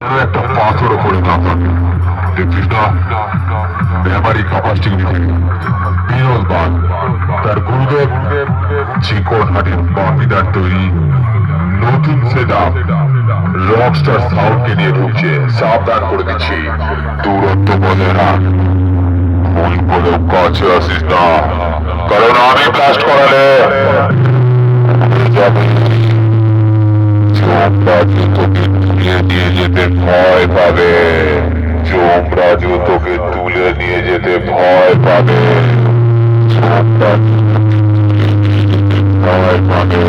একটা পাথর ওপরে না থাকে দেখছিস না ব্যাপারী কাপাসটিক নিতে বিরল বাঘ তার গুরুদেব চিকন হাটের বাপিদার তৈরি নতুন সেট আপ রকস্টার সাউন্ডকে নিয়ে ঢুকছে। সাবধান করে দিচ্ছি, দূরত্ব বজায় রাখ, ভুল করে কাছে আসিস না, কারণ আমি ব্লাস্ট করালে যাবে। চোমরাজু তোকে তুলে নিয়ে যেতে ভয় পাবে, চোমরাজু তোকে তুলে নিয়ে যেতে ভয় পাবে, চোমরাজু ভয় পাবে।